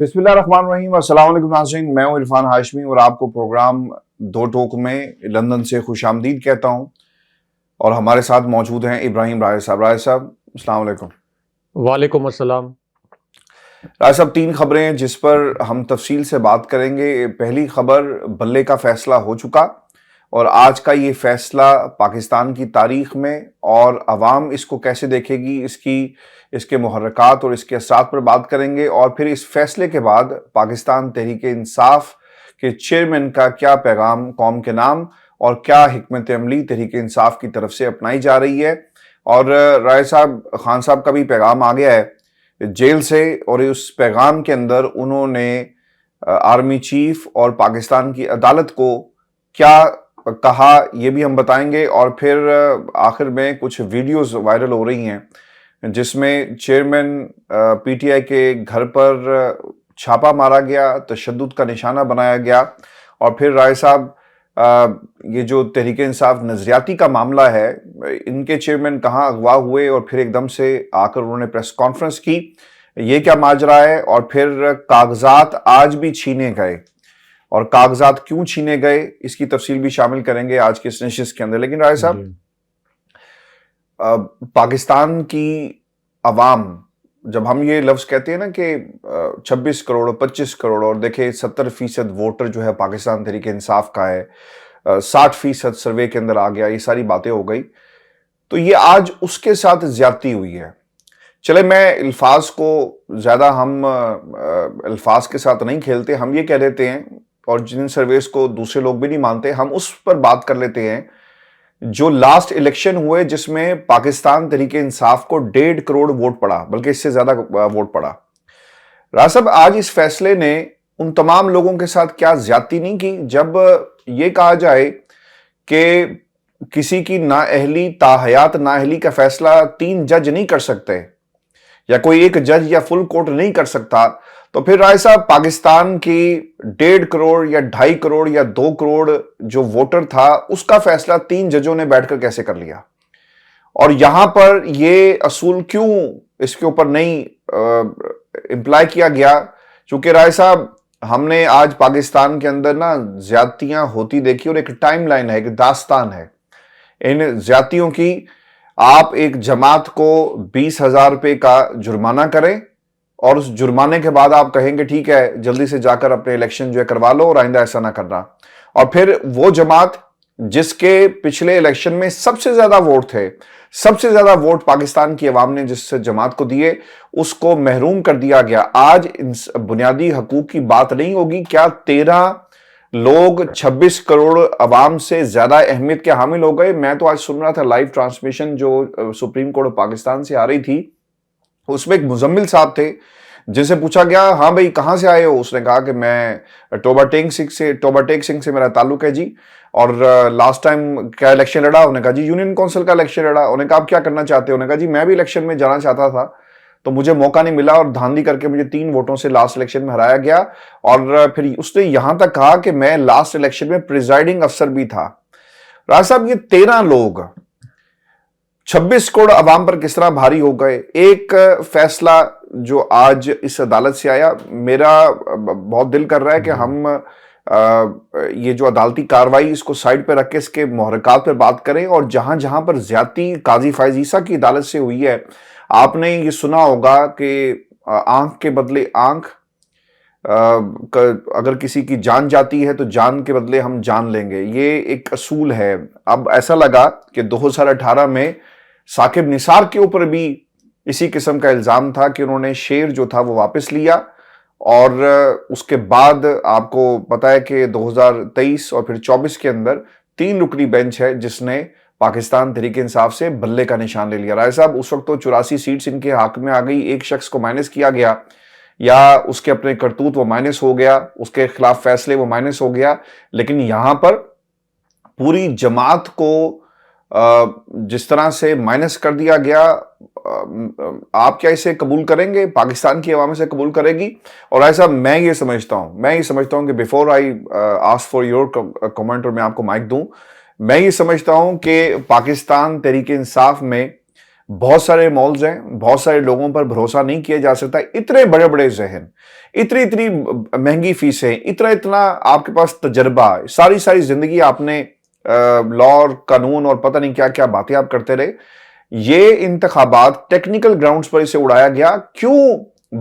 بسم اللہ الرحمن الرحیم، السلام علیکم ناظرین، میں ہوں عرفان ہاشمی اور آپ کو پروگرام دو ٹوک میں لندن سے خوش آمدید کہتا ہوں۔ اور ہمارے ساتھ موجود ہیں ابراہیم راہی صاحب۔ راہی صاحب السلام علیکم۔ وعلیکم السلام۔ راہی صاحب، تین خبریں ہیں جس پر ہم تفصیل سے بات کریں گے۔ پہلی خبر، بلے کا فیصلہ ہو چکا اور آج کا یہ فیصلہ پاکستان کی تاریخ میں اور عوام اس کو کیسے دیکھے گی، اس کے محرکات اور اس کے اثرات پر بات کریں گے۔ اور پھر اس فیصلے کے بعد پاکستان تحریک انصاف کے چیئرمین کا کیا پیغام قوم کے نام اور کیا حکمت عملی تحریک انصاف کی طرف سے اپنائی جا رہی ہے۔ اور راہی صاحب، خان صاحب کا بھی پیغام آ گیا ہے جیل سے، اور اس پیغام کے اندر انہوں نے آرمی چیف اور پاکستان کی عدالت کو کیا کہا یہ بھی ہم بتائیں گے۔ اور پھر آخر میں کچھ ویڈیوز وائرل ہو رہی ہیں جس میں چیئرمین پی ٹی آئی کے گھر پر چھاپا مارا گیا، تشدد کا نشانہ بنایا گیا۔ اور پھر راہی صاحب، یہ جو تحریک انصاف نظریاتی کا معاملہ ہے، ان کے چیئرمین کہاں اغوا ہوئے اور پھر ایک دم سے آ کر انہوں نے پریس کانفرنس کی، یہ کیا ماجرا ہے۔ اور پھر کاغذات آج بھی چھینے گئے، اور کاغذات کیوں چھینے گئے اس کی تفصیل بھی شامل کریں گے آج کے اس نشست کے اندر۔ لیکن راہی صاحب، پاکستان کی عوام، جب ہم یہ لفظ کہتے ہیں نا کہ 26 کروڑ 25 کروڑ، اور دیکھیں 70% ووٹر جو ہے پاکستان تحریک انصاف کا ہے، 60% سروے کے اندر آ گیا، یہ ساری باتیں ہو گئی، تو یہ آج اس کے ساتھ زیادتی ہوئی ہے۔ چلے، میں الفاظ کو زیادہ ہم الفاظ کے ساتھ نہیں کھیلتے، ہم یہ کہہ دیتے ہیں، اور جن سرویز کو دوسرے لوگ بھی نہیں مانتے، ہم اس پر بات کر لیتے ہیں جو لاسٹ الیکشن ہوئے جس میں پاکستان تحریک انصاف کو 1.5 کروڑ ووٹ پڑا، بلکہ اس سے زیادہ ووٹ پڑا۔ راہ صاحب، آج اس فیصلے نے ان تمام لوگوں کے ساتھ کیا زیادتی نہیں کی جب یہ کہا جائے کہ کسی کی نااہلی، تاحیات نااہلی کا فیصلہ 3 جج نہیں کر سکتے، یا کوئی ایک جج یا فل کورٹ نہیں کر سکتا، تو پھر راہ صاحب پاکستان کی 1.5 کروڑ یا 2.5 کروڑ یا 2 کروڑ جو ووٹر تھا اس کا فیصلہ 3 ججوں نے بیٹھ کر کیسے کر لیا؟ اور یہاں پر یہ اصول کیوں اس کے اوپر نہیں امپلائی کیا گیا؟ چونکہ راہ صاحب، ہم نے آج پاکستان کے اندر نا زیادتیاں ہوتی دیکھی، اور ایک ٹائم لائن ہے، ایک داستان ہے ان زیادتیوں کی۔ آپ ایک جماعت کو 20,000 روپے کا جرمانہ کریں، اور اس جرمانے کے بعد آپ کہیں گے ٹھیک ہے جلدی سے جا کر اپنے الیکشن جو ہے کروا لو اور آئندہ ایسا نہ کرنا۔ اور پھر وہ جماعت جس کے پچھلے الیکشن میں سب سے زیادہ ووٹ تھے، سب سے زیادہ ووٹ پاکستان کی عوام نے جس جماعت کو دیے، اس کو محروم کر دیا گیا۔ آج بنیادی حقوق کی بات نہیں ہوگی؟ کیا 13 لوگ 26 کروڑ عوام سے زیادہ اہمیت کے حامل ہو گئے؟ میں تو آج سن رہا تھا لائیو ٹرانسمیشن جو سپریم کورٹ پاکستان سے آ رہی تھی، اس میں ایک مزمل صاحب تھے جن سے پوچھا گیا، ہاں بھئی کہاں سے آئے ہو؟ اس نے کہا کہ میں ٹوبہ ٹیک سنگھ سے میرا تعلق ہے جی، اور لاسٹ ٹائم کیا الیکشن لڑا؟ انہوں نے کہا جی یونین کونسل کا الیکشن لڑا۔ انہوں نے کہا آپ کیا کرنا چاہتے ہو؟ انہوں نے کہا جی میں بھی الیکشن میں جانا چاہتا تھا تو مجھے موقع نہیں ملا، اور دھاندلی کر کے مجھے 3 ووٹوں سے لاسٹ الیکشن میں ہرایا گیا۔ اور پھر اس نے یہاں تک کہا کہ میں لاسٹ الیکشن میں پریزائڈنگ افسر بھی تھا۔ راہ صاحب، یہ 13 لوگ 26 کروڑ عوام پر کس طرح بھاری ہو گئے؟ ایک فیصلہ جو آج اس عدالت سے آیا، میرا بہت دل کر رہا ہے کہ ہم یہ جو عدالتی کاروائی اس کو سائیڈ پہ رکھ کے اس کے محرکات پہ بات کریں، اور جہاں جہاں پر زیادتی قاضی فائز عیسیٰ کی عدالت سے ہوئی ہے، آپ نے یہ سنا ہوگا کہ آنکھ کے بدلے آنکھ، اگر کسی کی جان جاتی ہے تو جان کے بدلے ہم جان لیں گے، یہ ایک اصول ہے۔ اب ایسا لگا کہ 2018 میں ثاقب نثار کے اوپر بھی اسی قسم کا الزام تھا کہ انہوں نے شیر جو تھا وہ واپس لیا، اور اس کے بعد آپ کو پتا ہے کہ 2023 اور پھر 24 کے اندر 3 رکنی بینچ ہے جس نے پاکستان تحریک انصاف سے بلے کا نشان لے لیا۔ راہ صاحب، اس وقت تو 84 سیٹس ان کے حق میں آ گئی، ایک شخص کو مائنس کیا گیا، یا اس کے اپنے کرتوت وہ مائنس ہو گیا، اس کے خلاف فیصلے وہ مائنس ہو گیا، لیکن یہاں پر پوری جماعت کو جس طرح سے مائنس کر دیا گیا، آپ کیا اسے قبول کریں گے؟ پاکستان کی عوام سے قبول کرے گی؟ اور ایسا میں یہ سمجھتا ہوں کہ before I ask for your comment اور میں آپ کو مائک دوں، میں یہ سمجھتا ہوں کہ پاکستان تحریک انصاف میں بہت سارے مالز ہیں, بہت سارے لوگوں پر بھروسہ نہیں کیا جا سکتا. اتنے بڑے بڑے ذہن, اتنی مہنگی فیسیں, اتنا آپ کے پاس تجربہ, ساری زندگی آپ نے لا اور قانون اور پتہ نہیں کیا کیا باتیں آپ کرتے رہے. یہ انتخابات ٹیکنیکل گراؤنڈز پر اسے اڑایا گیا. کیوں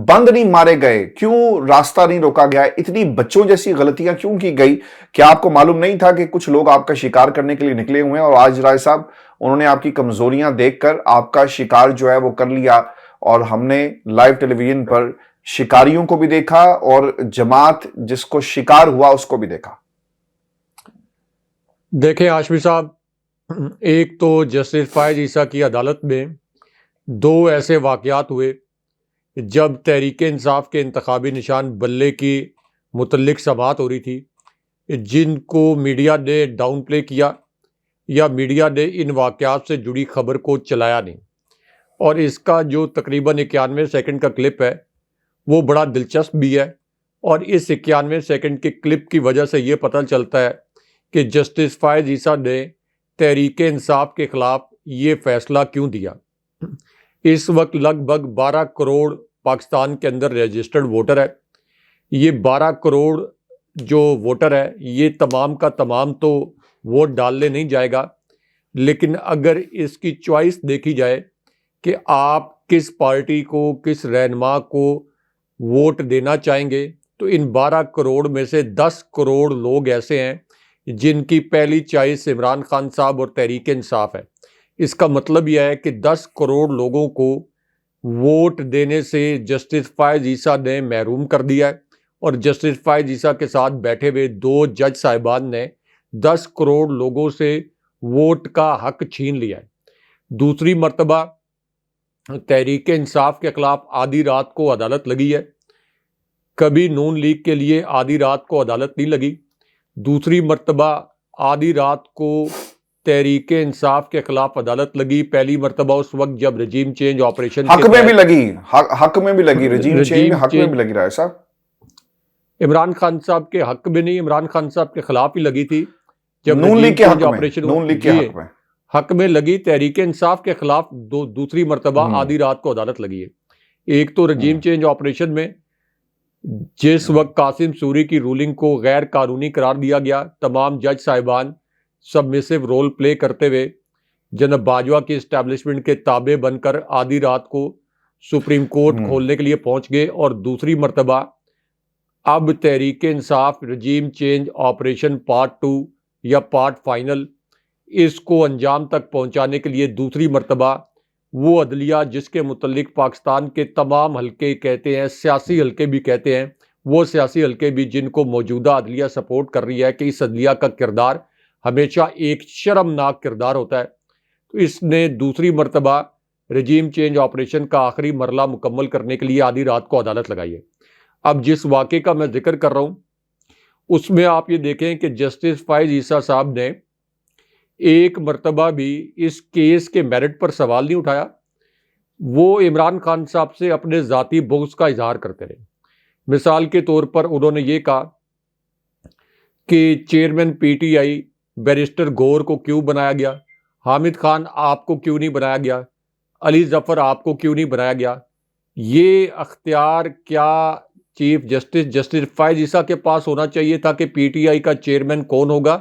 بند نہیں مارے گئے, کیوں راستہ نہیں روکا گیا, اتنی بچوں جیسی غلطیاں کیوں کی گئی؟ کیا آپ کو معلوم نہیں تھا کہ کچھ لوگ آپ کا شکار کرنے کے لیے نکلے ہوئے ہیں, اور آج رائے صاحب انہوں نے آپ کی کمزوریاں دیکھ کر آپ کا شکار جو ہے وہ کر لیا, اور ہم نے لائیو ٹیلی ویژن پر شکاریوں کو بھی دیکھا اور جماعت جس کو شکار ہوا اس کو بھی دیکھا. دیکھیں ہاشمی صاحب, ایک تو جسٹس فائز عیسیٰ کی عدالت میں دو ایسے واقعات ہوئے جب تحریک انصاف کے انتخابی نشان بلے کی متعلق سماعت ہو رہی تھی, جن کو میڈیا نے ڈاؤن پلے کیا یا میڈیا نے ان واقعات سے جڑی خبر کو چلایا نہیں. اور اس کا جو تقریباً 91 سیکنڈ کا کلپ ہے وہ بڑا دلچسپ بھی ہے, اور اس 91 سیکنڈ کے کلپ کی وجہ سے یہ پتہ چلتا ہے کہ جسٹس فائز عیسیٰ نے تحریک انصاف کے خلاف یہ فیصلہ کیوں دیا. اس وقت لگ بھگ 12 کروڑ پاکستان کے اندر رجسٹرڈ ووٹر ہے. یہ 12 کروڑ جو ووٹر ہے یہ تمام کا تمام تو ووٹ ڈالنے نہیں جائے گا, لیکن اگر اس کی چوائس دیکھی جائے کہ آپ کس پارٹی کو, کس رہنما کو ووٹ دینا چاہیں گے, تو ان 12 کروڑ میں سے 10 کروڑ لوگ ایسے ہیں جن کی پہلی چوائس عمران خان صاحب اور تحریک انصاف ہے. اس کا مطلب یہ ہے کہ 10 کروڑ لوگوں کو ووٹ دینے سے جسٹس فائز عیسیٰ نے محروم کر دیا ہے, اور جسٹس فائز عیسیٰ کے ساتھ بیٹھے ہوئے 2 جج صاحبان نے 10 کروڑ لوگوں سے ووٹ کا حق چھین لیا ہے. دوسری مرتبہ تحریک انصاف کے خلاف آدھی رات کو عدالت لگی ہے. کبھی نون لیگ کے لیے آدھی رات کو عدالت نہیں لگی. دوسری مرتبہ آدھی رات کو تحریک انصاف کے خلاف عدالت لگی. پہلی مرتبہ اس وقت جب رجیم چینج آپریشن حق میں بھی لگی, رجیم چینج میں حق میں بھی لگی رائے صاحب. عمران خان صاحب کے حق میں نہیں, عمران خان صاحب کے خلاف ہی لگی تھی. جب نون لیگ کے حق میں, آپریشن نون لیگ کے حق میں حق میں لگی. تحریک انصاف کے خلاف دوسری مرتبہ آدھی رات کو عدالت لگی ہے. ایک تو رجیم چینج آپریشن میں جس وقت قاسم سوری کی رولنگ کو غیر قانونی قرار دیا گیا, تمام جج صاحبان سبمیسو رول پلے کرتے ہوئے جناب باجوہ کی اسٹیبلشمنٹ کے تابع بن کر آدھی رات کو سپریم کورٹ کھولنے کے لیے پہنچ گئے. اور دوسری مرتبہ اب Tehreek Insaf regime change operation part 2 یا پارٹ فائنل, اس کو انجام تک پہنچانے کے لیے دوسری مرتبہ وہ عدلیہ جس کے متعلق پاکستان کے تمام حلقے کہتے ہیں, سیاسی حلقے بھی کہتے ہیں, وہ سیاسی حلقے بھی جن کو موجودہ عدلیہ سپورٹ کر رہی ہے کہ اس عدلیہ کا کردار ہمیشہ ایک شرمناک کردار ہوتا ہے, تو اس نے دوسری مرتبہ رجیم چینج آپریشن کا آخری مرحلہ مکمل کرنے کے لیے آدھی رات کو عدالت لگائی ہے. اب جس واقعے کا میں ذکر کر رہا ہوں اس میں آپ یہ دیکھیں کہ جسٹس فائز عیسیٰ صاحب نے ایک مرتبہ بھی اس کیس کے میرٹ پر سوال نہیں اٹھایا. وہ عمران خان صاحب سے اپنے ذاتی بغض کا اظہار کرتے رہے. مثال کے طور پر انہوں نے یہ کہا کہ chairman P T I barrister گور کو کیوں بنایا گیا, حامد خان آپ کو کیوں نہیں بنایا گیا, علی ظفر آپ کو کیوں نہیں بنایا گیا. یہ اختیار کیا چیف جسٹس فائز عیسیٰ کے پاس ہونا چاہیے تھا کہ پی ٹی آئی کا چیئرمین کون ہوگا,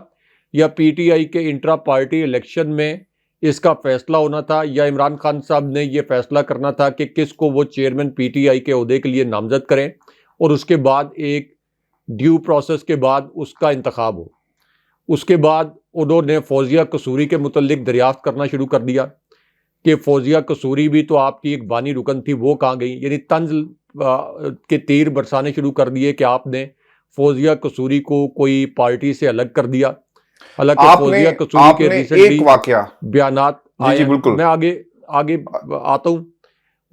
یا پی ٹی آئی کے انٹرا پارٹی الیکشن میں اس کا فیصلہ ہونا تھا, یا عمران خان صاحب نے یہ فیصلہ کرنا تھا کہ کس کو وہ چیئرمین پی ٹی آئی کے عہدے کے لیے نامزد کریں, اور اس کے بعد ایک ڈیو پروسیس کے بعد اس کا انتخاب ہو. اس کے بعد انہوں نے فوزیہ قصوری کے متعلق دریافت کرنا شروع کر دیا کہ فوزیہ قصوری بھی تو آپ کی ایک بانی رکن تھی, وہ کہاں گئی. یعنی طنز کے تیر برسانے شروع کر دیے کہ آپ نے فوزیہ قصوری کو کوئی پارٹی سے الگ کر دیا. حالانکہ فوزیہ قصوری کے ریسنٹلی بیانات آئے, میں آگے آتا ہوں.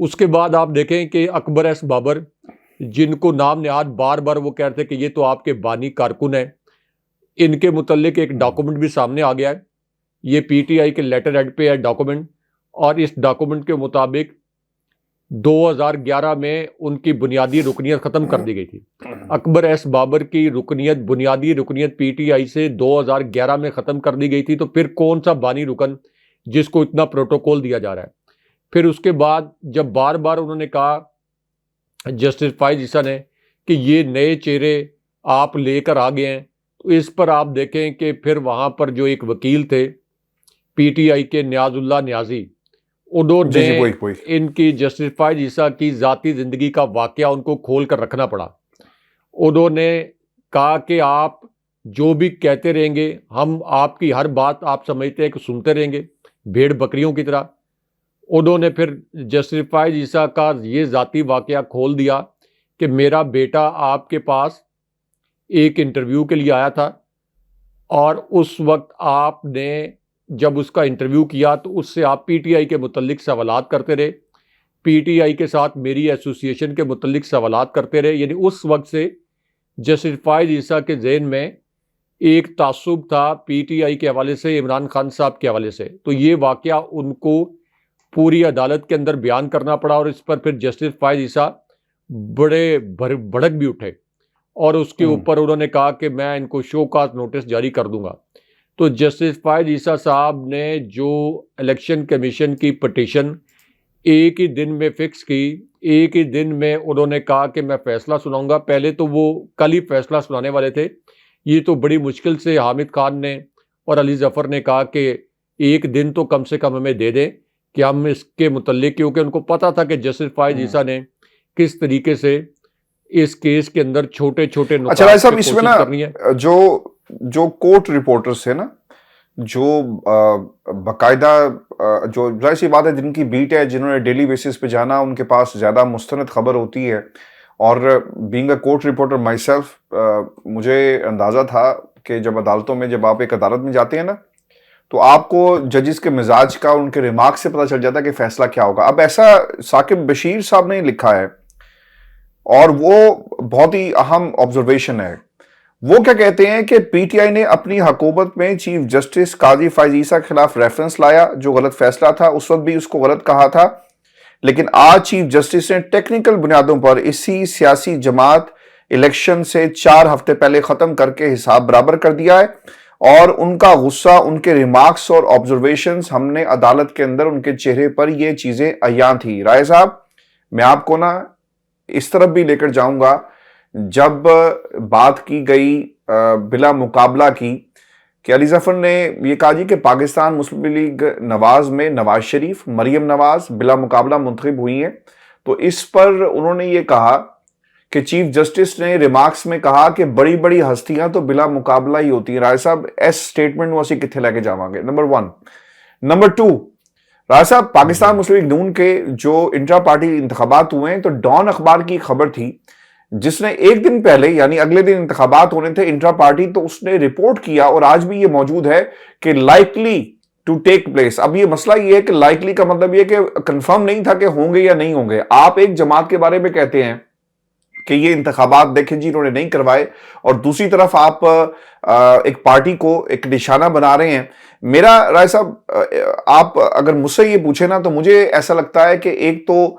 اس کے بعد آپ دیکھیں کہ اکبر ایس بابر, جن کو نام نہاد بار بار وہ کہتے ہیں کہ یہ تو آپ کے بانی کارکن ہیں, ان کے متعلق ایک ڈاکومنٹ بھی سامنے آ گیا ہے. یہ پی ٹی آئی کے لیٹر ہیڈ پہ ہے ڈاکومنٹ, اور اس ڈاکومنٹ کے مطابق 2011 میں ان کی بنیادی رکنیت ختم کر دی گئی تھی. اکبر ایس بابر کی رکنیت, بنیادی رکنیت پی ٹی آئی سے 2011 میں ختم کر دی گئی تھی. تو پھر کون سا بانی رکن جس کو اتنا پروٹوکول دیا جا رہا ہے. پھر اس کے بعد جب بار بار انہوں نے کہا جسٹس فائز عیسیٰ نے کہ یہ نئے چہرے آپ لے کر آ گئے ہیں، تو اس پر آپ دیکھیں کہ پھر وہاں پر جو ایک وکیل تھے پی ٹی آئی کے نیاز اللہ نیازی، انہوں نے ان کی جسٹس فائز عیسیٰ کی ذاتی زندگی کا واقعہ ان کو کھول کر رکھنا پڑا. انہوں نے کہا کہ آپ جو بھی کہتے رہیں گے ہم آپ کی ہر بات آپ سمجھتے ہیں کہ سنتے رہیں گے بھیڑ بکریوں کی طرح. انہوں نے پھر جسٹس فائز عیسیٰ کا یہ ذاتی واقعہ کھول دیا کہ میرا بیٹا آپ کے پاس ایک انٹرویو کے لیے آیا تھا اور اس وقت آپ نے جب اس کا انٹرویو کیا تو اس سے آپ پی ٹی آئی کے متعلق سوالات کرتے رہے، پی ٹی آئی کے ساتھ میری ایسوسیشن کے متعلق سوالات کرتے رہے. یعنی اس وقت سے جسٹس فائز عیسیٰ کے ذہن میں ایک تعصب تھا پی ٹی آئی کے حوالے سے، عمران خان صاحب کے حوالے سے. تو یہ واقعہ ان کو پوری عدالت کے اندر بیان کرنا پڑا اور اس پر پھر جسٹس فائز عیسیٰ بڑے بھڑک بھی اٹھے اور اس کے اوپر انہوں نے کہا کہ میں ان کو شو کاز نوٹس جاری کر دوں گا. تو جسٹس فائز عیسیٰ صاحب نے جو الیکشن کمیشن کی پٹیشن ایک ہی دن میں فکس کی، ایک ہی دن میں انہوں نے کہا کہ میں فیصلہ سناؤں گا. پہلے تو وہ کل ہی فیصلہ سنانے والے تھے، یہ تو بڑی مشکل سے حامد خان نے اور علی ظفر نے کہا کہ ایک دن تو کم سے کم ہمیں دے دیں کہ ہم اس کے متعلق، کیونکہ ان کو پتا تھا کہ جسٹس فائز عیسیٰ نے کس طریقے سے اس کیس کے اندر چھوٹے چھوٹے نقطات اس میں نا جو کورٹ رپورٹرز تھے نا، جو باقاعدہ جو ظاہر سی بات ہے جن کی بیٹ ہے، جنہوں نے ڈیلی بیسس پہ جانا، ان کے پاس زیادہ مستند خبر ہوتی ہے. اور being a court reporter my self مجھے اندازہ تھا کہ جب عدالتوں میں، جب آپ ایک عدالت میں جاتے ہیں نا، تو آپ کو ججز کے مزاج کا، ان کے ریمارک سے پتہ چل جاتا ہے کہ فیصلہ کیا ہوگا. اب ایسا ثاقب بشیر صاحب نے لکھا ہے اور وہ بہت ہی اہم آبزرویشن ہے. وہ کیا کہتے ہیں کہ پی ٹی آئی نے اپنی حکومت میں چیف جسٹس قاضی فائز عیسیٰ کے خلاف ریفرنس لایا، جو غلط فیصلہ تھا. اس وقت بھی اس کو غلط کہا تھا، لیکن آج چیف جسٹس نے ٹیکنیکل بنیادوں پر اسی سیاسی جماعت الیکشن سے 4 ہفتے پہلے ختم کر کے حساب برابر کر دیا ہے. اور ان کا غصہ، ان کے ریمارکس اور آبزرویشنز، ہم نے عدالت کے اندر ان کے چہرے پر یہ چیزیں عیاں تھی. رائے صاحب، میں آپ کو نا اس طرف بھی لے کر جاؤں گا. جب بات کی گئی بلا مقابلہ کی کہ علی ظفر نے یہ کہا جی کہ پاکستان مسلم لیگ نواز میں نواز شریف، مریم نواز بلا مقابلہ منتخب ہوئی ہیں، تو اس پر انہوں نے یہ کہا کہ چیف جسٹس نے ریمارکس میں کہا کہ بڑی بڑی ہستیاں تو بلا مقابلہ ہی ہوتی ہیں. رائے صاحب، ایس سٹیٹمنٹ وہ اسی کتنے لے کے جاواں گے؟ نمبر 1. نمبر 2، رائے صاحب، پاکستان مسلم لیگ نون کے جو انٹرا پارٹی انتخابات ہوئے ہیں، تو ڈان اخبار کی خبر تھی جس نے ایک دن پہلے، یعنی اگلے دن انتخابات ہونے تھے انٹرا پارٹی، تو اس نے رپورٹ کیا اور آج بھی یہ موجود ہے کہ لائکلی ٹو ٹیک پلیس. اب یہ مسئلہ یہ ہے کہ لائکلی کا مطلب یہ کہ کنفرم نہیں تھا کہ ہوں گے یا نہیں ہوں گے. آپ ایک جماعت کے بارے میں کہتے ہیں کہ یہ انتخابات دیکھیں جی انہوں نے نہیں کروائے، اور دوسری طرف آپ ایک پارٹی کو ایک نشانہ بنا رہے ہیں. میرا رائے صاحب، آپ اگر مجھ سے یہ پوچھیں نا، تو مجھے ایسا لگتا ہے کہ ایک تو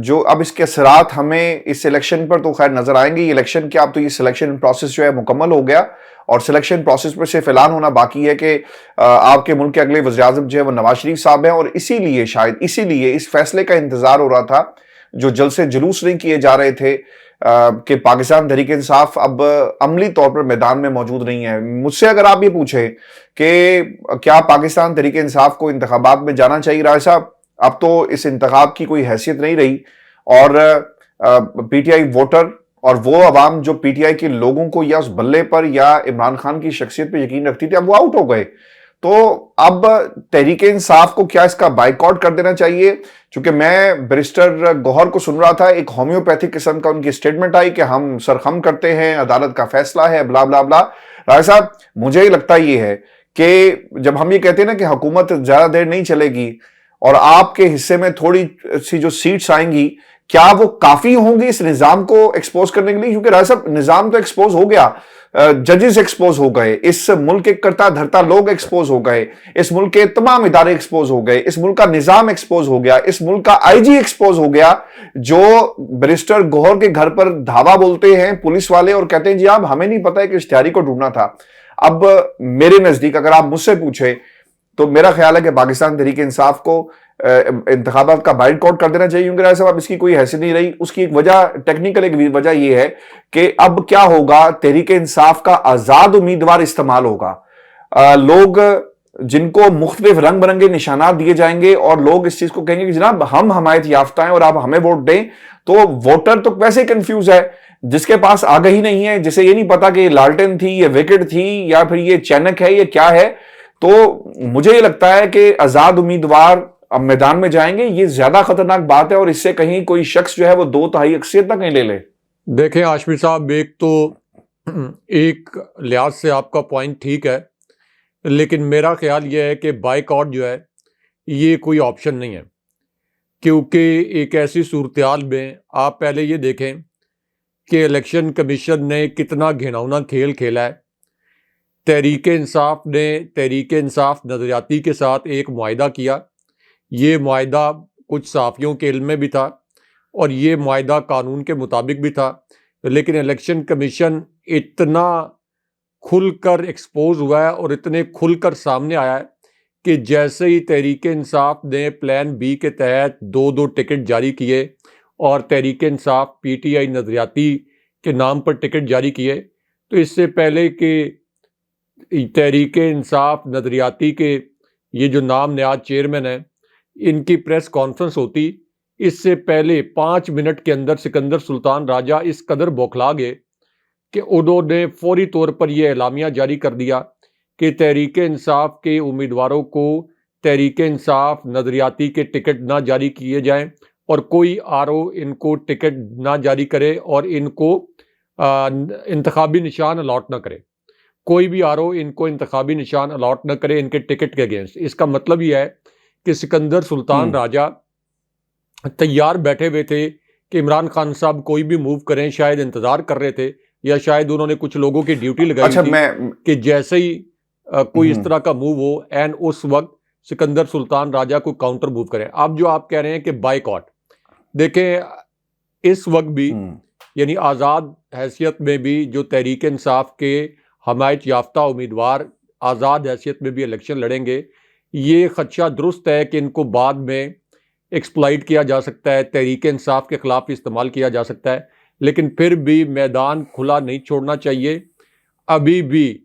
جو اب اس کے اثرات ہمیں اس الیکشن پر تو خیر نظر آئیں گے. یہ الیکشن کیا، اب تو یہ سلیکشن پروسیس جو ہے مکمل ہو گیا، اور سلیکشن پروسیس پر صرف اعلان ہونا باقی ہے کہ آپ کے ملک کے اگلے وزیر اعظم جو ہے وہ نواز شریف صاحب ہیں. اور اسی لیے شاید اسی لیے اس فیصلے کا انتظار ہو رہا تھا، جو جلسے جلوس نہیں کیے جا رہے تھے کہ پاکستان تحریک انصاف اب عملی طور پر میدان میں موجود نہیں ہے. مجھ سے اگر آپ یہ پوچھیں کہ کیا پاکستان تحریک انصاف کو انتخابات میں جانا چاہیے، رائے صاحب، اب تو اس انتخاب کی کوئی حیثیت نہیں رہی. اور پی ٹی آئی ووٹر اور وہ عوام جو پی ٹی آئی کے لوگوں کو یا اس بلے پر یا عمران خان کی شخصیت پہ یقین رکھتی تھی، اب وہ آؤٹ ہو گئے. تو اب تحریک انصاف کو کیا اس کا بائیکاٹ کر دینا چاہیے؟ چونکہ میں بیرسٹر گوہر کو سن رہا تھا، ایک ہومیوپیتھک قسم کا ان کی سٹیٹمنٹ آئی کہ ہم سرخم کرتے ہیں، عدالت کا فیصلہ ہے، بلا بلا بلا. رائے صاحب، مجھے لگتا یہ ہے کہ جب ہم یہ کہتے ہیں نا کہ حکومت زیادہ دیر نہیں چلے گی اور آپ کے حصے میں تھوڑی سی جو سیٹس آئیں گی، کیا وہ کافی ہوں گی اس نظام کو ایکسپوز کرنے کے لیے؟ کیونکہ رائے صاحب، نظام تو ایکسپوز ہو گیا، ججز ایکسپوز ہو گئے، اس ملک کے کرتا دھرتا لوگ ایکسپوز ہو گئے، اس ملک کے تمام ادارے ایکسپوز ہو گئے، اس ملک کا نظام ایکسپوز ہو گیا، اس ملک کا آئی جی ایکسپوز ہو گیا، جو بیرسٹر گوہر کے گھر پر دھاوا بولتے ہیں پولیس والے اور کہتے ہیں جی آپ ہمیں نہیں پتا ہے کہ اشتہاری کو ڈھونڈنا تھا. اب میرے نزدیک اگر آپ مجھ سے پوچھیں تو میرا خیال ہے کہ پاکستان تحریک انصاف کو انتخابات کا بائیکاٹ کر دینا چاہیے؟ کیونکہ راجہ صاحب اب اس کی کوئی حیثیت نہیں رہی. اس کی ایک وجہ ٹیکنیکل ایک وجہ یہ ہے کہ اب کیا ہوگا، تحریک انصاف کا آزاد امیدوار استعمال ہوگا. لوگ جن کو مختلف رنگ برنگے نشانات دیے جائیں گے اور لوگ اس چیز کو کہیں گے کہ جناب ہم حمایت یافتہ ہیں اور آپ ہمیں ووٹ دیں، تو ووٹر تو ویسے کنفیوز ہے، جس کے پاس آگہی نہیں ہے، جسے یہ نہیں پتا کہ یہ لالٹن تھی، یہ وکٹ تھی، یا پھر یہ چینک ہے، یہ کیا ہے. تو مجھے یہ لگتا ہے کہ آزاد امیدوار اب میدان میں جائیں گے، یہ زیادہ خطرناک بات ہے، اور اس سے کہیں کوئی شخص جو ہے وہ 2/3 اکثریت نہ کہیں لے لے. دیکھیں ہاشمی صاحب، ایک تو ایک لحاظ سے آپ کا پوائنٹ ٹھیک ہے، لیکن میرا خیال یہ ہے کہ بائیکاٹ جو ہے یہ کوئی آپشن نہیں ہے. کیونکہ ایک ایسی صورتحال میں آپ پہلے یہ دیکھیں کہ الیکشن کمیشن نے کتنا گھناؤنا کھیل کھیلا ہے. تحریک انصاف نظریاتی کے ساتھ ایک معاہدہ کیا. یہ معاہدہ کچھ صحافیوں کے علم میں بھی تھا اور یہ معاہدہ قانون کے مطابق بھی تھا، لیکن الیکشن کمیشن اتنا کھل کر ایکسپوز ہوا ہے اور اتنے کھل کر سامنے آیا ہے کہ جیسے ہی تحریک انصاف نے پلان بی کے تحت 2 ٹکٹ جاری کیے اور Tehreek Insaf P T I نظریاتی کے نام پر ٹکٹ جاری کیے، تو اس سے پہلے کہ تحریک انصاف نظریاتی کے یہ جو نام نیاد چیئرمین ہیں ان کی پریس کانفرنس ہوتی، اس سے پہلے 5 منٹ کے اندر سکندر سلطان راجہ اس قدر بوکھلا گئے کہ انہوں نے فوری طور پر یہ اعلامیہ جاری کر دیا کہ تحریک انصاف کے امیدواروں کو تحریک انصاف نظریاتی کے ٹکٹ نہ جاری کیے جائیں اور کوئی آر او ان کو ٹکٹ نہ جاری کرے اور ان کو انتخابی نشان الاٹ نہ کرے. کوئی بھی آر او ان کو انتخابی نشان الاٹ نہ کرے ان کے ٹکٹ کے اگینسٹ. اس کا مطلب یہ ہے کہ سکندر سلطان راجہ تیار بیٹھے ہوئے تھے کہ عمران خان صاحب کوئی بھی موو کریں، شاید انتظار کر رہے تھے یا شاید انہوں نے کچھ لوگوں کی ڈیوٹی لگائی تھی کہ جیسے ہی کوئی اس طرح کا موو ہو این اس وقت سکندر سلطان راجہ کو کاؤنٹر موو کریں. اب جو آپ کہہ رہے ہیں کہ بائیکاٹ، دیکھیں اس وقت بھی یعنی آزاد حیثیت میں بھی جو تحریک انصاف کے حمایت یافتہ امیدوار آزاد حیثیت میں بھی الیکشن لڑیں گے، یہ خدشہ درست ہے کہ ان کو بعد میں ایکسپلائٹ کیا جا سکتا ہے، تحریک انصاف کے خلاف استعمال کیا جا سکتا ہے، لیکن پھر بھی میدان کھلا نہیں چھوڑنا چاہیے. ابھی بھی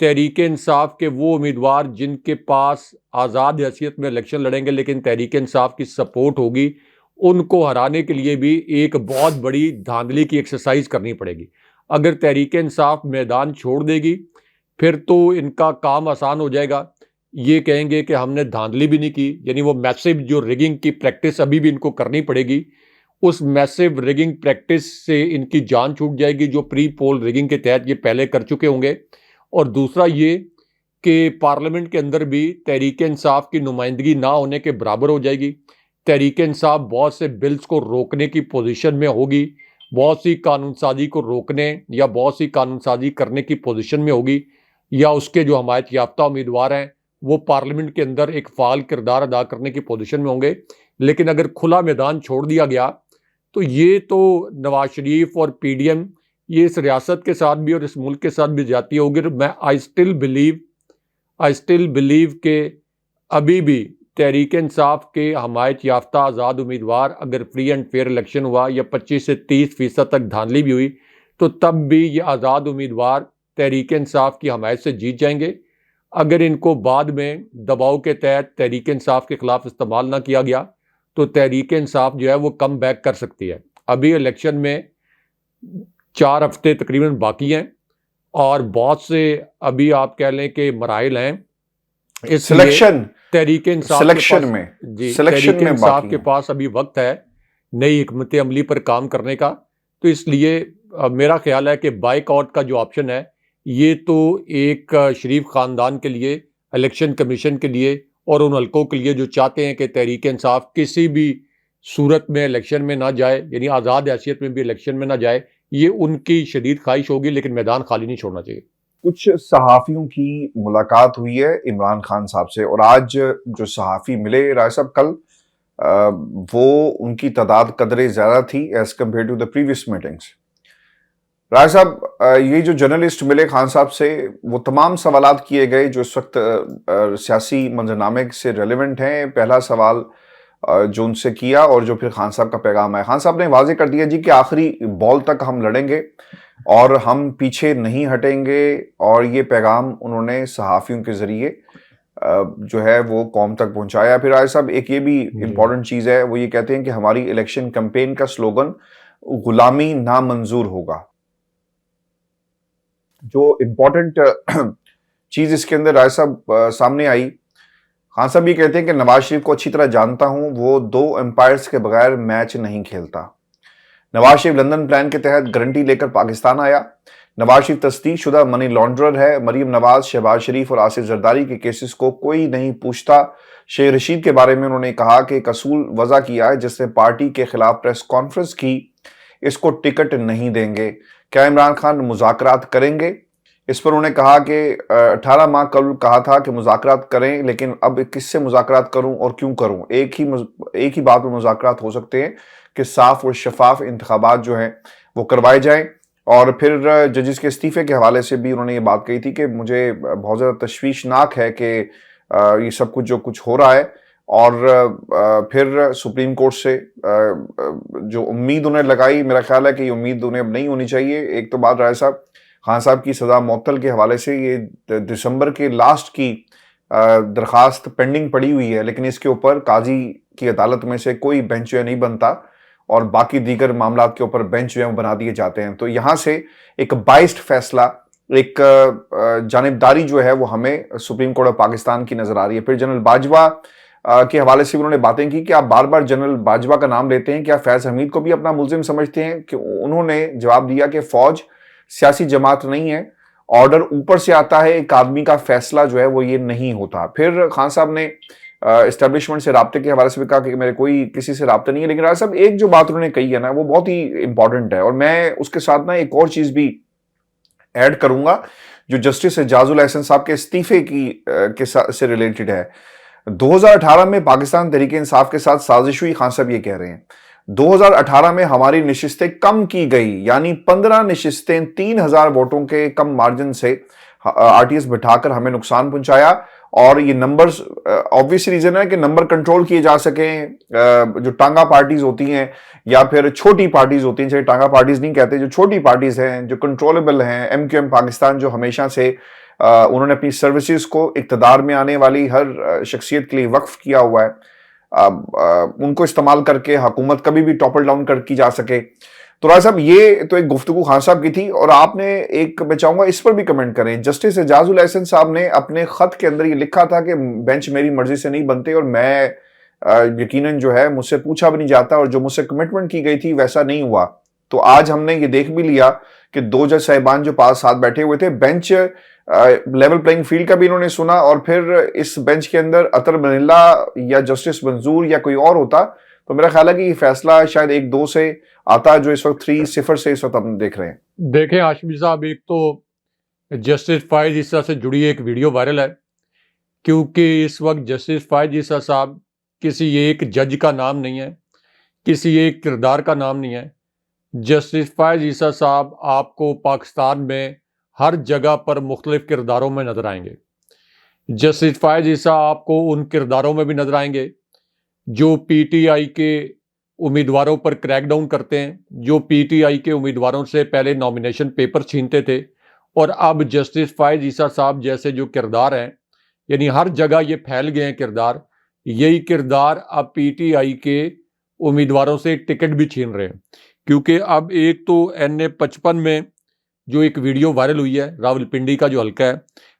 تحریک انصاف کے وہ امیدوار جن کے پاس آزاد حیثیت میں الیکشن لڑیں گے لیکن تحریک انصاف کی سپورٹ ہوگی، ان کو ہرانے کے لیے بھی ایک بہت بڑی دھاندلی کی ایکسرسائز کرنی پڑے گی. اگر تحریک انصاف میدان چھوڑ دے گی پھر تو ان کا کام آسان ہو جائے گا. یہ کہیں گے کہ ہم نے دھاندلی بھی نہیں کی، یعنی وہ میسو جو ریگنگ کی پریکٹس ابھی بھی ان کو کرنی پڑے گی، اس میسو ریگنگ پریکٹس سے ان کی جان چھوٹ جائے گی جو پری پول ریگنگ کے تحت یہ پہلے کر چکے ہوں گے. اور دوسرا یہ کہ پارلیمنٹ کے اندر بھی تحریک انصاف کی نمائندگی نہ ہونے کے برابر ہو جائے گی. تحریک انصاف بہت سے بلز کو روکنے کی پوزیشن میں ہوگی، بہت سی قانون سازی کو روکنے یا بہت سی قانون سازی کرنے کی پوزیشن میں ہوگی، یا اس کے جو حمایت یافتہ امیدوار ہیں وہ پارلیمنٹ کے اندر ایک فعال کردار ادا کرنے کی پوزیشن میں ہوں گے. لیکن اگر کھلا میدان چھوڑ دیا گیا تو یہ تو نواز شریف اور پی ڈی ایم، یہ اس ریاست کے ساتھ بھی اور اس ملک کے ساتھ بھی زیادتی ہوگی. میں آئی اسٹل بلیو کہ ابھی بھی تحریک انصاف کے حمایت یافتہ آزاد امیدوار اگر فری اینڈ فیئر الیکشن ہوا یا 25 سے 30% تک دھاندلی بھی ہوئی تو تب بھی یہ آزاد امیدوار تحریک انصاف کی حمایت سے جیت جائیں گے. اگر ان کو بعد میں دباؤ کے تحت تحریک انصاف کے خلاف استعمال نہ کیا گیا تو تحریک انصاف جو ہے وہ کم بیک کر سکتی ہے. ابھی الیکشن میں 4 ہفتے تقریباً باقی ہیں اور بہت سے ابھی آپ کہہ لیں کہ مراحل ہیں. اس سلیکشن تحریک انصاف کے پاس ابھی وقت ہے نئی حکمت عملی پر کام کرنے کا. تو اس لیے میرا خیال ہے کہ بائیک آؤٹ کا جو آپشن ہے یہ تو ایک شریف خاندان کے لیے، الیکشن کمیشن کے لیے اور ان حلقوں کے لیے جو چاہتے ہیں کہ تحریک انصاف کسی بھی صورت میں الیکشن میں نہ جائے، یعنی آزاد حیثیت میں بھی الیکشن میں نہ جائے، یہ ان کی شدید خواہش ہوگی، لیکن میدان خالی نہیں چھوڑنا چاہیے. کچھ صحافیوں کی ملاقات ہوئی ہے عمران خان صاحب سے، اور آج جو صحافی ملے رائے صاحب کل، وہ ان کی تعداد قدرے زیادہ تھی as compared to the previous meetings. Rai صاحب یہ جو جرنلسٹ ملے خان صاحب سے، وہ تمام سوالات کیے گئے جو اس وقت سیاسی منظرنامے سے ریلیونٹ ہیں. پہلا سوال جو ان سے کیا اور جو پھر خان صاحب کا پیغام ہے. خان صاحب نے واضح کر دیا جی کہ آخری بال تک ہم لڑیں گے اور ہم پیچھے نہیں ہٹیں گے, اور یہ پیغام انہوں نے صحافیوں کے ذریعے جو ہے وہ قوم تک پہنچایا. پھر آج صاحب ایک یہ بھی امپورٹنٹ چیز ہے, وہ یہ کہتے ہیں کہ ہماری الیکشن کمپین کا سلوگن غلامی نامنظور ہوگا. جو امپورٹنٹ چیز اس کے اندر رائے صاحب سامنے آئی, خان صاحب یہ کہتے ہیں کہ نواز شریف کو اچھی طرح جانتا ہوں, وہ 2 امپائرز کے بغیر میچ نہیں کھیلتا. نواز شریف لندن پلان کے تحت گارنٹی لے کر پاکستان آیا. نواز شریف تصدیق شدہ منی لانڈرر ہے. مریم نواز, شہباز شریف اور آصف زرداری کے کیسز کو کوئی نہیں پوچھتا. شیخ رشید کے بارے میں انہوں نے کہا کہ ایک اصول وضع کیا ہے جس نے پارٹی کے خلاف پریس کانفرنس کی, اس کو ٹکٹ نہیں دیں گے. کیا عمران خان مذاکرات کریں گے؟ اس پر انہوں نے کہا کہ 18 ماہ قبل کہا تھا کہ مذاکرات کریں, لیکن اب کس سے مذاکرات کروں اور کیوں کروں؟ ایک ہی بات پر مذاکرات ہو سکتے ہیں کہ صاف اور شفاف انتخابات جو ہیں وہ کروائے جائیں. اور پھر ججز کے استعفے کے حوالے سے بھی انہوں نے یہ بات کہی تھی کہ مجھے بہت زیادہ تشویشناک ہے کہ یہ سب کچھ جو کچھ ہو رہا ہے, اور پھر سپریم کورٹ سے جو امید انہیں لگائی, میرا خیال ہے کہ یہ امید انہیں اب نہیں ہونی چاہیے. ایک تو بات رائے صاحب, خان صاحب کی سزا معطل کے حوالے سے یہ دسمبر کے لاسٹ کی درخواست پینڈنگ پڑی ہوئی ہے, لیکن اس کے اوپر قاضی کی عدالت میں سے کوئی بینچ جو ہے نہیں بنتا, اور باقی دیگر معاملات کے اوپر بینچ جو ہے بنا دیے جاتے ہیں. تو یہاں سے ایک بائسڈ فیصلہ, ایک جانبداری جو ہے وہ ہمیں سپریم کورٹ آف پاکستان کی نظر آ رہی ہے. پھر جنرل باجوہ کے حوالے سے انہوں نے باتیں کی کہ آپ بار بار جنرل باجوہ کا نام لیتے ہیں, کیا فیض حمید کو بھی اپنا ملزم سمجھتے ہیں؟ کہ انہوں نے جواب دیا کہ فوج سیاسی جماعت نہیں ہے, آرڈر اوپر سے آتا ہے, ایک آدمی کا فیصلہ جو ہے وہ یہ نہیں ہوتا. پھر خان صاحب نے اسٹیبلشمنٹ سے رابطے کے حوالے سے بھی کہا کہ میرے کوئی کسی سے رابطہ نہیں ہے, لیکن راج صاحب ایک جو بات انہوں نے کہی ہے نا وہ بہت ہی امپورٹنٹ ہے, اور میں اس کے ساتھ نا ایک اور چیز بھی ایڈ کروں گا جو جسٹس اعجاز الاحسن صاحب کے استعفے کے سے ریلیٹڈ ہے. 2018 میں پاکستان تحریک انصاف کے ساتھ سازش ہوئی, خان صاحب یہ کہہ رہے ہیں 2018 میں ہماری نشستیں کم کی گئی, یعنی 15 نشستیں 3000 ووٹوں کے کم مارجن سے آر ٹی ایس بٹھا کر ہمیں نقصان پہنچایا. اور یہ نمبرز obvious ریزن ہے کہ نمبر کنٹرول کیے جا سکیں. جو ٹانگا پارٹیز ہوتی ہیں یا پھر چھوٹی پارٹیز ہوتی ہیں, چاہے ٹانگا پارٹیز نہیں کہتے, جو چھوٹی پارٹیز ہیں جو کنٹرولبل ہیں, ایم کیو ایم پاکستان جو ہمیشہ سے انہوں نے اپنی سروسز کو اقتدار میں آنے والی ہر شخصیت کے لیے وقف کیا ہوا ہے, ان کو استعمال کر کے حکومت کبھی بھی ٹاپل ڈاؤن کی جا سکے. تو راج صاحب یہ تو ایک گفتگو خان صاحب کی تھی, اور آپ نے ایک میں چاہوں گا اس پر بھی کمنٹ کریں. جسٹس اعجاز الاحسن صاحب نے اپنے خط کے اندر یہ لکھا تھا کہ بینچ میری مرضی سے نہیں بنتے, اور میں یقیناً جو ہے مجھ سے پوچھا بھی نہیں جاتا, اور جو مجھ سے کمٹمنٹ کی گئی تھی ویسا نہیں ہوا. تو آج ہم نے یہ دیکھ بھی لیا کہ 2 جج صاحبان جو پاس ساتھ بیٹھے ہوئے تھے, بینچ لیول پلینگ فیلڈ کا بھی انہوں نے سنا, اور پھر اس بینچ کے اندر اطہر بن اللہ یا جسٹس منظور یا کوئی اور ہوتا تو میرا خیال ہے کہ یہ فیصلہ شاید 1-2 سے آتا, جو اس وقت 3-0 سے اس وقت ہم دیکھ رہے ہیں. دیکھیں ہاشمی صاحب, ایک تو جسٹس فائز عیسیٰ سے جڑی ایک ویڈیو وائرل ہے, کیونکہ اس وقت جسٹس فائز عیسیٰ صاحب کسی ایک جج کا نام نہیں ہے, کسی ایک کردار کا نام نہیں ہے. جسٹس فائز عیسیٰ صاحب آپ کو پاکستان میں ہر جگہ پر مختلف کرداروں میں نظر آئیں گے. جسٹس فائز عیسیٰ آپ کو ان کرداروں میں بھی نظر آئیں گے جو پی ٹی آئی کے امیدواروں پر کریک ڈاؤن کرتے ہیں, جو پی ٹی آئی کے امیدواروں سے پہلے نامینیشن پیپر چھینتے تھے, اور اب جسٹس فائز عیسیٰ صاحب جیسے جو کردار ہیں, یعنی ہر جگہ یہ پھیل گئے ہیں کردار, یہی کردار اب پی ٹی آئی کے امیدواروں سے ٹکٹ بھی چھین رہے ہیں. کیونکہ اب ایک تو NA-55 میں جو ایک ویڈیو وائرل ہوئی ہے راولپنڈی کا جو حلقہ ہے,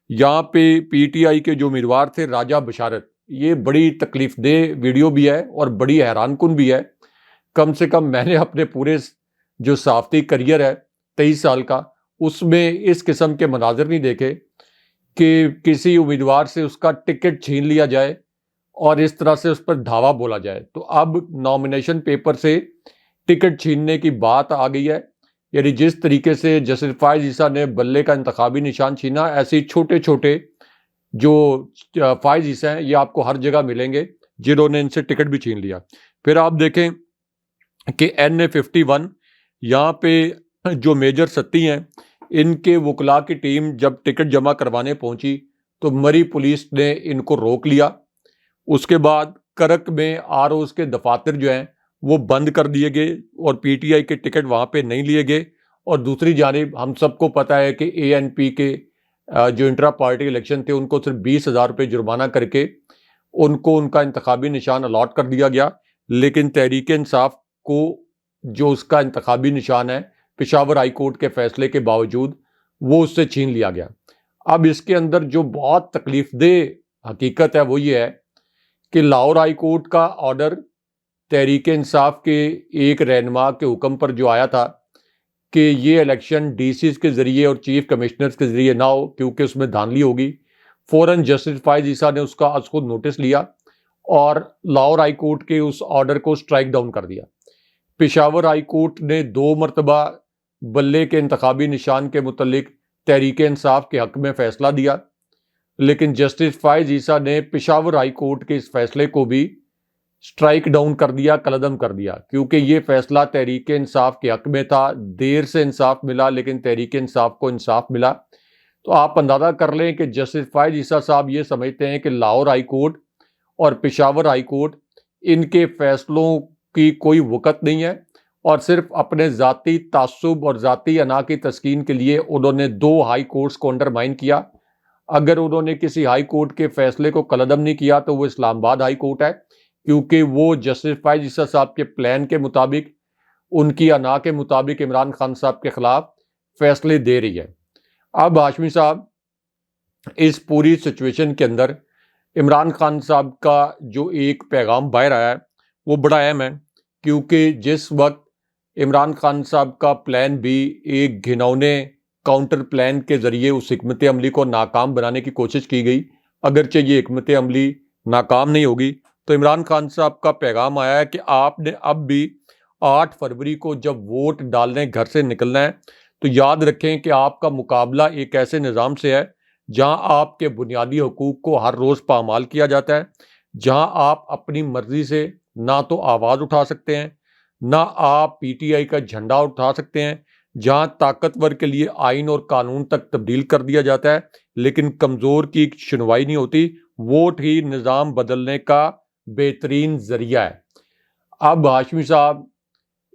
یہاں پہ پی ٹی آئی کے جو امیدوار تھے راجہ بشارت, یہ بڑی تکلیف دہ ویڈیو بھی ہے اور بڑی حیران کن بھی ہے. کم سے کم میں نے اپنے پورے جو صحافتی کریئر ہے 23 سال کا, اس میں اس قسم کے مناظر نہیں دیکھے کہ کسی امیدوار سے اس کا ٹکٹ چھین لیا جائے اور اس طرح سے اس پر دھاوا بولا جائے. تو اب نامینیشن پیپر سے ٹکٹ چھیننے کی بات آ گئی ہے. یعنی جس طریقے سے جسٹس فائز عیسیٰ نے بلے کا انتخابی نشان چھینا, ایسے چھوٹے چھوٹے جو فائز عیسیٰ ہیں یہ آپ کو ہر جگہ ملیں گے جنہوں نے ان سے ٹکٹ بھی چھین لیا. پھر آپ دیکھیں کہ NA-51 یہاں پہ جو میجر ستی ہیں, ان کے وکلاء کی ٹیم جب ٹکٹ جمع کروانے پہنچی تو مری پولیس نے ان کو روک لیا. اس کے بعد کرک میں ROs کے دفاتر جو ہیں وہ بند کر دیے گئے اور PTI کے ٹکٹ وہاں پہ نہیں لیے گئے، اور دوسری جانب ہم سب کو پتہ ہے کہ ANP کے جو انٹرا پارٹی الیکشن تھے ان کو صرف 20,000 روپے جرمانہ کر کے ان کو ان کا انتخابی نشان الاٹ کر دیا گیا، لیکن تحریک انصاف کو جو اس کا انتخابی نشان ہے پشاور ہائی کورٹ کے فیصلے کے باوجود وہ اس سے چھین لیا گیا۔ اب اس کے اندر جو بہت تکلیف دہ حقیقت ہے وہ یہ ہے کہ لاہور ہائی کورٹ کا آرڈر تحریک انصاف کے ایک رہنما کے حکم پر جو آیا تھا کہ یہ الیکشن DCs کے ذریعے اور چیف کمشنرز کے ذریعے نہ ہو کیونکہ اس میں دھاندلی ہوگی، فوراً جسٹس فائز عیسیٰ نے اس کا از خود نوٹس لیا اور لاہور ہائی کورٹ کے اس آرڈر کو سٹرائک ڈاؤن کر دیا۔ پشاور ہائی کورٹ نے 2 مرتبہ بلے کے انتخابی نشان کے متعلق تحریک انصاف کے حق میں فیصلہ دیا، لیکن جسٹس فائز عیسیٰ نے پشاور ہائی کورٹ کے اس فیصلے کو بھی سٹرائک ڈاؤن کر دیا، کلعدم کر دیا، کیونکہ یہ فیصلہ تحریک انصاف کے حق میں تھا۔ دیر سے انصاف ملا لیکن تحریک انصاف کو انصاف ملا۔ تو آپ اندازہ کر لیں کہ جسٹس فائز عیسیٰ صاحب یہ سمجھتے ہیں کہ لاہور ہائی کورٹ اور پشاور ہائی کورٹ ان کے فیصلوں کی کوئی وقت نہیں ہے، اور صرف اپنے ذاتی تعصب اور ذاتی انا کی تسکین کے لیے انہوں نے 2 ہائی کورٹس کو انڈرمائن کیا۔ اگر انہوں نے کسی ہائی کورٹ کے فیصلے کو قلعدم نہیں کیا تو وہ اسلام آباد ہائی کورٹ ہے، کیونکہ وہ جسٹس فائز عیسیٰ صاحب کے پلان کے مطابق، ان کی انا کے مطابق عمران خان صاحب کے خلاف فیصلے دے رہی ہے۔ اب ہاشمی صاحب اس پوری سچویشن کے اندر عمران خان صاحب کا جو ایک پیغام باہر آیا ہے وہ بڑا اہم ہے، کیونکہ جس وقت عمران خان صاحب کا پلان بھی ایک گھنونے کاؤنٹر پلان کے ذریعے اس حکمت عملی کو ناکام بنانے کی کوشش کی گئی، اگرچہ یہ حکمت عملی ناکام نہیں ہوگی، تو عمران خان صاحب کا پیغام آیا ہے کہ آپ نے اب بھی 8 فروری کو جب ووٹ ڈالنے گھر سے نکلنا ہے تو یاد رکھیں کہ آپ کا مقابلہ ایک ایسے نظام سے ہے جہاں آپ کے بنیادی حقوق کو ہر روز پامال کیا جاتا ہے، جہاں آپ اپنی مرضی سے نہ تو آواز اٹھا سکتے ہیں، نہ آپ PTI کا جھنڈا اٹھا سکتے ہیں، جہاں طاقتور کے لیے آئین اور قانون تک تبدیل کر دیا جاتا ہے لیکن کمزور کی سنوائی نہیں ہوتی۔ ووٹ ہی نظام بدلنے کا بہترین ذریعہ ہے۔ اب ہاشمی صاحب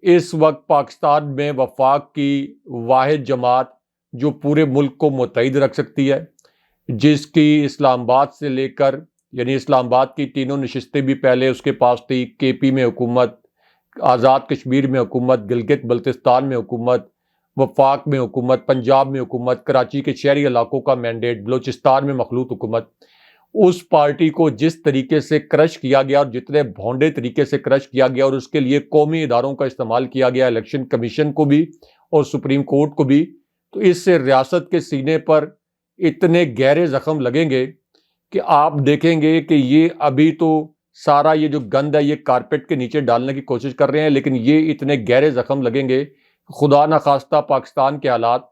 اس وقت پاکستان میں وفاق کی واحد جماعت جو پورے ملک کو متحد رکھ سکتی ہے، جس کی اسلام آباد سے لے کر، یعنی اسلام آباد کی تینوں نشستیں بھی پہلے اس کے پاس تھی، KP میں حکومت، آزاد کشمیر میں حکومت، گلگت بلتستان میں حکومت، وفاق میں حکومت، پنجاب میں حکومت، کراچی کے شہری علاقوں کا مینڈیٹ، بلوچستان میں مخلوط حکومت، اس پارٹی کو جس طریقے سے کرش کیا گیا اور جتنے بھونڈے طریقے سے کرش کیا گیا اور اس کے لیے قومی اداروں کا استعمال کیا گیا، الیکشن کمیشن کو بھی اور سپریم کورٹ کو بھی، تو اس سے ریاست کے سینے پر اتنے گہرے زخم لگیں گے کہ آپ دیکھیں گے کہ یہ ابھی تو سارا یہ جو گند ہے یہ کارپیٹ کے نیچے ڈالنے کی کوشش کر رہے ہیں، لیکن یہ اتنے گہرے زخم لگیں گے، خدا نخواستہ پاکستان کے حالات،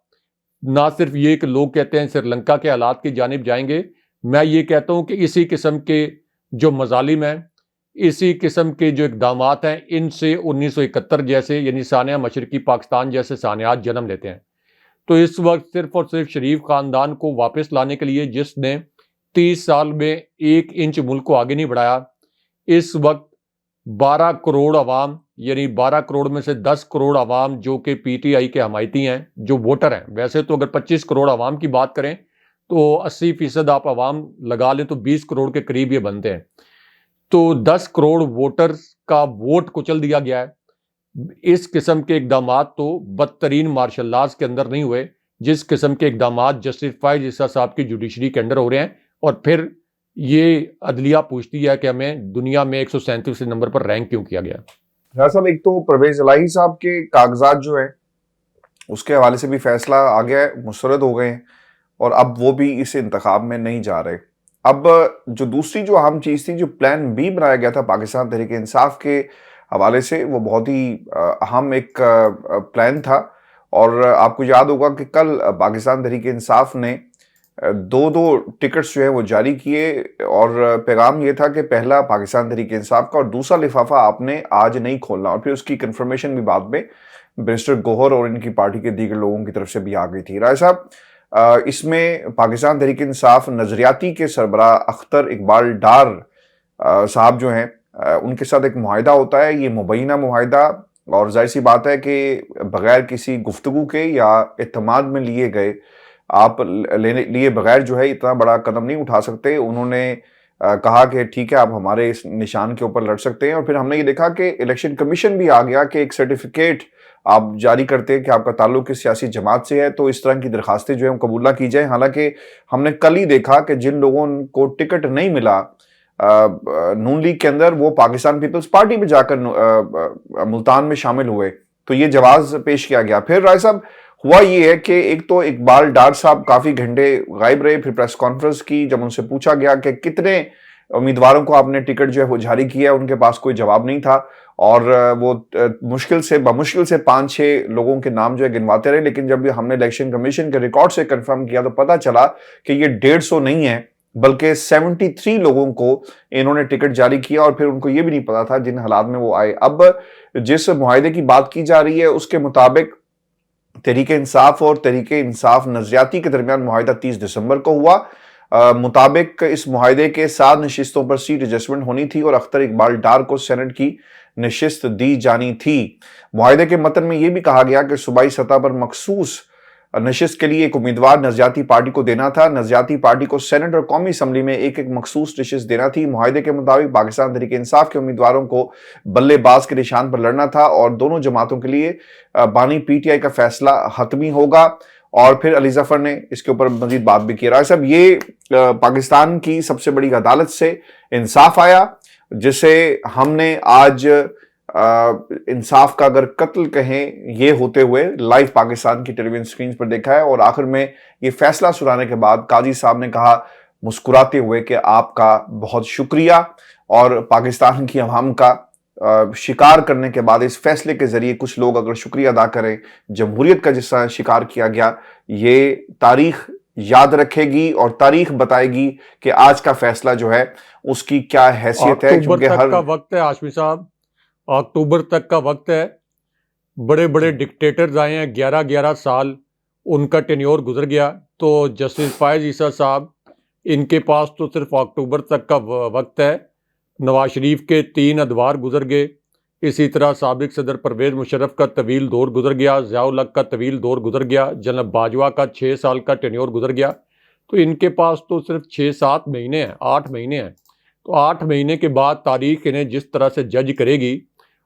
نہ صرف یہ کہ لوگ کہتے ہیں سری لنکا کے حالات کی جانب جائیں گے، میں یہ کہتا ہوں کہ اسی قسم کے جو مظالم ہیں، اسی قسم کے جو اقدامات ہیں، ان سے 1971 جیسے یعنی سانحہ مشرقی پاکستان جیسے سانحات جنم لیتے ہیں۔ تو اس وقت صرف اور صرف شریف خاندان کو واپس لانے کے لیے، جس نے 30 سال میں 1 انچ ملک کو آگے نہیں بڑھایا، اس وقت 12 کروڑ عوام، یعنی 12 کروڑ میں سے 10 کروڑ عوام جو کہ PTI کے حمایتی ہیں، جو ووٹر ہیں، ویسے تو اگر 25 کروڑ عوام کی بات کریں تو 80% آپ عوام لگا لیں تو 20 کروڑ کے قریب یہ بنتے ہیں، تو 10 کروڑ ووٹرز کا ووٹ کچل دیا گیا ہے۔ اس قسم کے اقدامات تو بدترین مارشل لاز کے اندر نہیں ہوئے جس قسم کے اقدامات جسٹس فائز عیسیٰ صاحب کی جوڈیشری کے اندر ہو رہے ہیں، اور پھر یہ عدلیہ پوچھتی ہے کہ ہمیں دنیا میں 137 نمبر پر رینک کیوں کیا گیا۔ صاحب ایک تو پرویز الہی صاحب کے کاغذات جو ہیں اس کے حوالے سے بھی فیصلہ آ گیا ہے، مسترد ہو گئے ہیں، اور اب وہ بھی اس انتخاب میں نہیں جا رہے۔ اب جو دوسری جو اہم چیز تھی، جو پلان B بنایا گیا تھا پاکستان تحریک انصاف کے حوالے سے، وہ بہت ہی اہم ایک پلان تھا، اور آپ کو یاد ہوگا کہ کل پاکستان تحریک انصاف نے 2 ٹکٹس جو ہیں وہ جاری کیے، اور پیغام یہ تھا کہ پہلا پاکستان تحریک انصاف کا اور دوسرا لفافہ آپ نے آج نہیں کھولنا، اور پھر اس کی کنفرمیشن بھی بعد میں بیرسٹر گوہر اور ان کی پارٹی کے دیگر لوگوں کی طرف سے بھی آ گئی تھی۔ رائے صاحب، اس میں پاکستان تحریک انصاف نظریاتی کے سربراہ اختر اقبال ڈار صاحب جو ہیں ان کے ساتھ ایک معاہدہ ہوتا ہے, یہ مبینہ معاہدہ, اور ظاہر سی بات ہے کہ بغیر کسی گفتگو کے یا اعتماد میں لیے گئے آپ لیے بغیر جو ہے اتنا بڑا قدم نہیں اٹھا سکتے. انہوں نے کہا کہ ٹھیک ہے آپ ہمارے اس نشان کے اوپر لڑ سکتے ہیں, اور پھر ہم نے یہ دیکھا کہ الیکشن کمیشن بھی آ گیا کہ ایک سرٹیفکیٹ آپ جاری کرتے ہیں کہ آپ کا تعلق کس سیاسی جماعت سے ہے, تو اس طرح کی درخواستیں جو ہیں قبول نہ کی جائیں. حالانکہ ہم نے کل ہی دیکھا کہ جن لوگوں کو ٹکٹ نہیں ملا نون لیگ کے اندر, وہ پاکستان پیپلز پارٹی میں جا کر ملتان میں شامل ہوئے, تو یہ جواز پیش کیا گیا. پھر رائے صاحب ہوا یہ ہے کہ ایک تو اقبال ڈار صاحب کافی گھنٹے غائب رہے, پھر پریس کانفرنس کی, جب ان سے پوچھا گیا کہ کتنے امیدواروں کو آپ نے ٹکٹ جو ہے وہ جاری کیا, ان کے پاس کوئی جواب نہیں تھا, اور وہ بمشکل سے 5-6 لوگوں کے نام جو ہے گنواتے رہے. لیکن جب ہم نے الیکشن کمیشن کے ریکارڈ سے کنفرم کیا تو پتا چلا کہ یہ 150 نہیں ہے بلکہ 73 لوگوں کو انہوں نے ٹکٹ جاری کیا, اور پھر ان کو یہ بھی نہیں پتا تھا جن حالات میں وہ آئے. اب جس معاہدے کی بات کی جا رہی ہے اس کے مطابق تحریک انصاف اور تحریک انصاف نظریاتی کے درمیان معاہدہ 30 دسمبر کو ہوا. مطابق اس معاہدے کے 7 نشستوں پر سیٹ ایڈجسٹمنٹ ہونی تھی اور اختر اقبال ڈار کو سینٹ کی نشست دی جانی تھی. معاہدے کے متن میں یہ بھی کہا گیا کہ صوبائی سطح پر مخصوص نشست کے لیے ایک امیدوار نظریاتی پارٹی کو دینا تھا. نظریاتی پارٹی کو سینٹ اور قومی اسمبلی میں ایک مخصوص نشست دینا تھی. معاہدے کے مطابق پاکستان تحریک انصاف کے امیدواروں کو بلے باز کے نشان پر لڑنا تھا, اور دونوں جماعتوں کے لیے بانی پی ٹی آئی کا فیصلہ حتمی ہوگا. اور پھر علی ظفر نے اس کے اوپر مزید بات بھی کی. رائے صاحب یہ پاکستان کی سب سے بڑی عدالت سے انصاف آیا, جسے ہم نے آج انصاف کا اگر قتل کہیں یہ ہوتے ہوئے لائیو پاکستان کی ٹیلی ویژن سکرینز پر دیکھا ہے. اور آخر میں یہ فیصلہ سنانے کے بعد قاضی صاحب نے کہا مسکراتے ہوئے کہ آپ کا بہت شکریہ, اور پاکستان کی عوام کا شکار کرنے کے بعد اس فیصلے کے ذریعے کچھ لوگ اگر شکریہ ادا کریں, جمہوریت کا جس طرح شکار کیا گیا, یہ تاریخ یاد رکھے گی اور تاریخ بتائے گی کہ آج کا فیصلہ جو ہے اس کی کیا حیثیت ہے. اکتوبر تک کا وقت ہے ہاشمی صاحب, اکتوبر تک کا وقت ہے. بڑے بڑے ڈکٹیٹرز آئے ہیں, 11 سال ان کا ٹینیور گزر گیا, تو جسٹس فائز عیسیٰ صاحب ان کے پاس تو صرف اکتوبر تک کا وقت ہے. نواز شریف کے 3 ادوار گزر گئے, اسی طرح سابق صدر پرویز مشرف کا طویل دور گزر گیا, ضیاء الحق کا طویل دور گزر گیا, جنرل باجوہ کا 6 سال کا ٹینیور گزر گیا. تو ان کے پاس تو صرف 6-7 مہینے ہیں, 8 مہینے ہیں. تو 8 مہینے کے بعد تاریخ انہیں جس طرح سے جج کرے گی,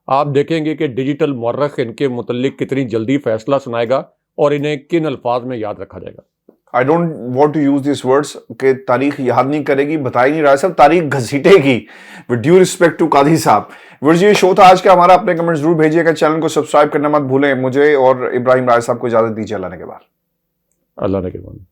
آپ دیکھیں گے کہ ڈیجیٹل مورخ ان کے متعلق کتنی جلدی فیصلہ سنائے گا اور انہیں کن الفاظ میں یاد رکھا جائے گا. I don't want to use these words کہ تاریخ یاد نہیں کرے گی, بتائی نہیں رہا صاحب, تاریخ گھسیٹے گی. with due respect to قاضی صاحب. یہ شو تھا آج کا ہمارا, اپنے کمنٹ ضرور بھیجیے گا, چینل کو سبسکرائب کرنا مت بھولیں. مجھے اور ابراہیم رائے صاحب کو اجازت دیجیے اللہ نے کے بعد. اللہ نے کے بعد.